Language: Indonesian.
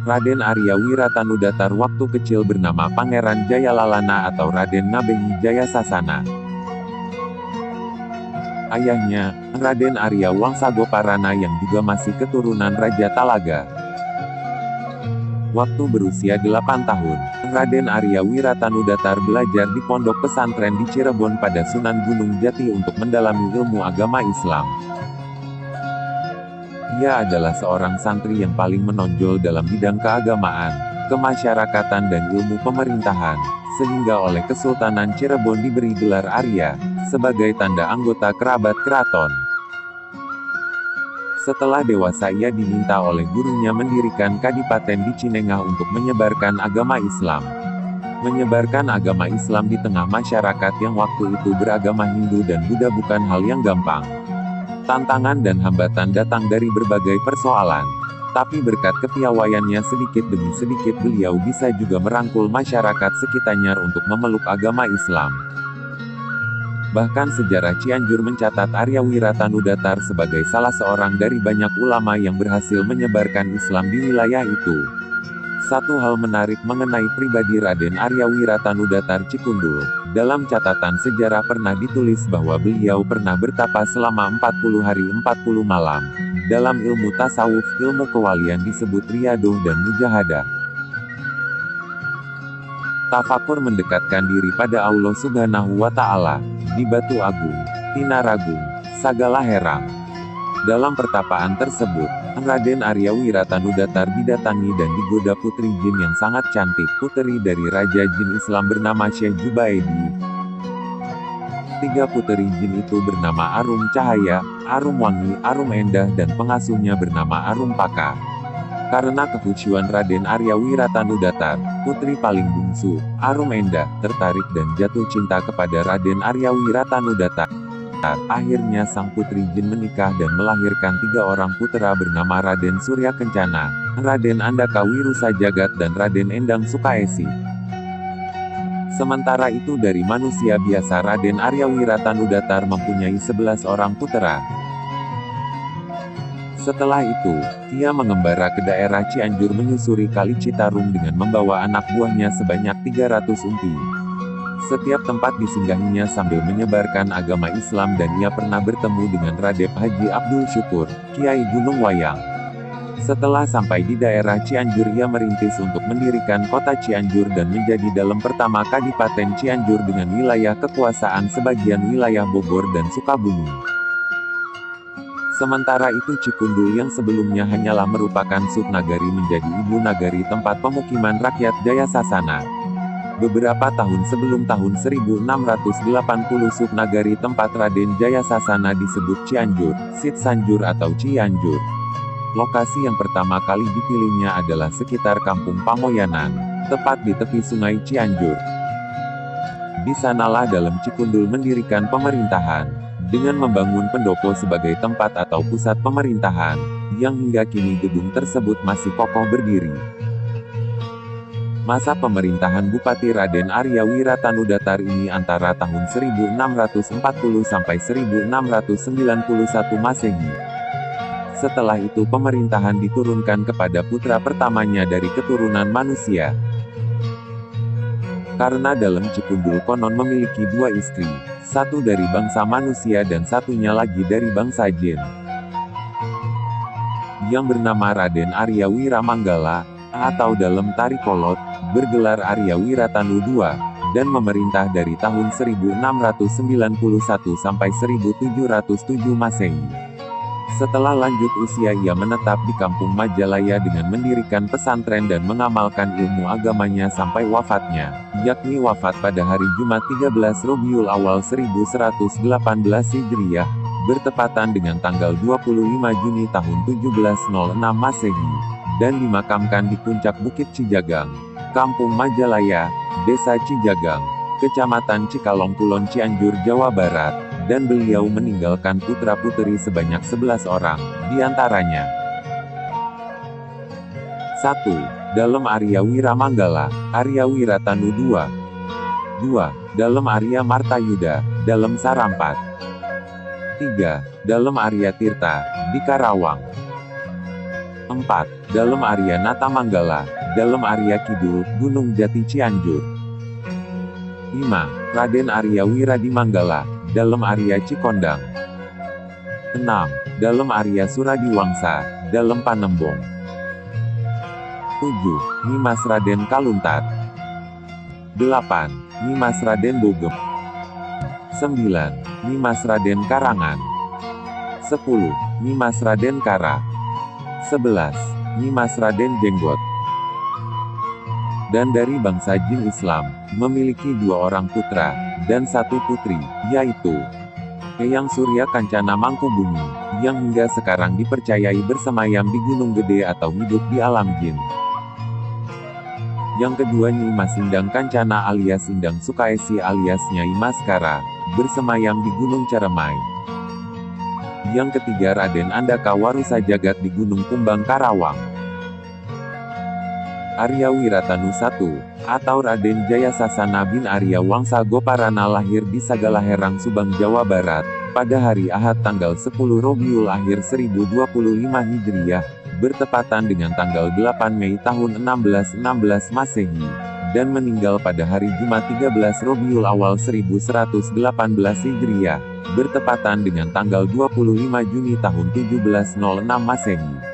Raden Arya Wiratanudatar waktu kecil bernama Pangeran Jayalalana atau Raden Ngabehi Jayasasana. Ayahnya, Raden Arya Wangsagoparana yang juga masih keturunan Raja Talaga. Waktu berusia 8 tahun, Raden Arya Wiratanudatar belajar di pondok pesantren di Cirebon pada Sunan Gunung Jati untuk mendalami ilmu agama Islam. Ia adalah seorang santri yang paling menonjol dalam bidang keagamaan, kemasyarakatan dan ilmu pemerintahan, sehingga oleh Kesultanan Cirebon diberi gelar Arya, sebagai tanda anggota kerabat keraton. Setelah dewasa ia diminta oleh gurunya mendirikan kadipaten di Cinengah untuk menyebarkan agama Islam. Menyebarkan agama Islam di tengah masyarakat yang waktu itu beragama Hindu dan Buddha bukan hal yang gampang. Tantangan dan hambatan datang dari berbagai persoalan. Tapi berkat kepiawaiannya sedikit demi sedikit beliau bisa juga merangkul masyarakat sekitarnya untuk memeluk agama Islam. Bahkan sejarah Cianjur mencatat Arya Wiratanudatar sebagai salah seorang dari banyak ulama yang berhasil menyebarkan Islam di wilayah itu. Satu hal menarik mengenai pribadi Raden Arya Wiratanudatar Cikundul, dalam catatan sejarah pernah ditulis bahwa beliau pernah bertapa selama 40 hari 40 malam. Dalam ilmu tasawuf, ilmu kewalian disebut riyadoh dan mujahadah. Tafakur mendekatkan diri pada Allah Subhanahu wa Ta'ala, di Batu Agung, Tinaragung, Sagala Herang. Dalam pertapaan tersebut, Raden Arya Wiratanudatar didatangi dan digoda putri jin yang sangat cantik, puteri dari Raja Jin Islam bernama Syekh Jubaidi. 3 puteri jin itu bernama Arum Cahaya, Arum Wangi, Arum Endah dan pengasuhnya bernama Arum Paka. Karena kekhusyuan Raden Arya Wiratanudatar, putri paling bungsu, Arum Endah, tertarik dan jatuh cinta kepada Raden Arya Wiratanudatar. Akhirnya sang putri jin menikah dan melahirkan 3 orang putra bernama Raden Surya Kencana, Raden Andaka Wirusa Jagat dan Raden Endang Sukaesi. Sementara itu dari manusia biasa Raden Arya Wiratanudatar mempunyai 11 orang putra. Setelah itu, ia mengembara ke daerah Cianjur menyusuri Kali Citarum dengan membawa anak buahnya sebanyak 300 unti. Setiap tempat disinggahinya sambil menyebarkan agama Islam dan ia pernah bertemu dengan Radep Haji Abdul Syukur, Kiai Gunung Wayang. Setelah sampai di daerah Cianjur ia merintis untuk mendirikan kota Cianjur dan menjadi dalam pertama Kadipaten Cianjur dengan wilayah kekuasaan sebagian wilayah Bogor dan Sukabumi. Sementara itu Cikundul yang sebelumnya hanyalah merupakan subnagari menjadi ibu nagari tempat pemukiman rakyat Jayasasana. Beberapa tahun sebelum tahun 1680 subnagari tempat Raden Jayasasana disebut Cianjur, Sitsanjur atau Cianjur. Lokasi yang pertama kali dipilihnya adalah sekitar Kampung Pamoyanan, tepat di tepi sungai Cianjur. Di sanalah dalam Cikundul mendirikan pemerintahan. Dengan membangun pendopo sebagai tempat atau pusat pemerintahan, yang hingga kini gedung tersebut masih kokoh berdiri. Masa pemerintahan Bupati Raden Arya Wiratanudatar ini antara tahun 1640 sampai 1691 Masehi. Setelah itu pemerintahan diturunkan kepada putra pertamanya dari keturunan manusia. Karena dalam Cikundul konon memiliki 2 istri, satu dari bangsa manusia dan satunya lagi dari bangsa jin, yang bernama Raden Arya Wiramanggala, atau dalam tari kolot, bergelar Arya Wiratanu II, dan memerintah dari tahun 1691 sampai 1707 Masehi. Setelah lanjut usia ia menetap di kampung Majalaya dengan mendirikan pesantren dan mengamalkan ilmu agamanya sampai wafatnya, yakni wafat pada hari Jumat 13 Rabiul Awal 1118 Hijriah, bertepatan dengan tanggal 25 Juni tahun 1706 Masehi, dan dimakamkan di puncak Bukit Cijagang, Kampung Majalaya, Desa Cijagang, Kecamatan Cikalong Kulon Cianjur, Jawa Barat. Dan beliau meninggalkan putra-putri sebanyak 11 orang, diantaranya 1. Dalem Arya Wiramanggala, Arya Wiratanu II. 2. Dalem Arya Martayuda, Dalem Sarampat. 3. Dalem Arya Tirta, di Karawang. 4. Dalem Arya Natamanggala, Dalem Arya Kidul, Gunung Jati Cianjur. 5. Raden Arya Wiradimanggala, Dalem Arya Cikondang. 6. Dalem Arya Suradiwangsa, Dalem Panembong. 7. Nimas Raden Kaluntar. 8. Nimas Raden Bogem. 9. Nimas Raden Karangan. 10. Nimas Raden Kara. 11. Nimas Raden Jenggot. Dan dari bangsa jin Islam, memiliki 2 orang putra, dan 1 putri, yaitu Eyang Surya Kancana Mangkubumi, yang hingga sekarang dipercayai bersemayam di Gunung Gede atau hidup di alam jin. Yang kedua Nyi Mas Indang Kancana alias Indang Sukaesi alias Nyai Maskara, bersemayam di Gunung Ceremai. Yang ketiga Raden Andaka Warusa Jagat di Gunung Kumbang Karawang. Arya Wiratanu I, atau Raden Jaya Sasana bin Arya Wangsa Goparana lahir di Sagalaherang Subang, Jawa Barat, pada hari Ahad tanggal 10 Robiul Akhir 1025 Hijriah, bertepatan dengan tanggal 8 Mei tahun 1616 Masehi, dan meninggal pada hari Jumat 13 Robiul Awal 1118 Hijriah, bertepatan dengan tanggal 25 Juni tahun 1706 Masehi.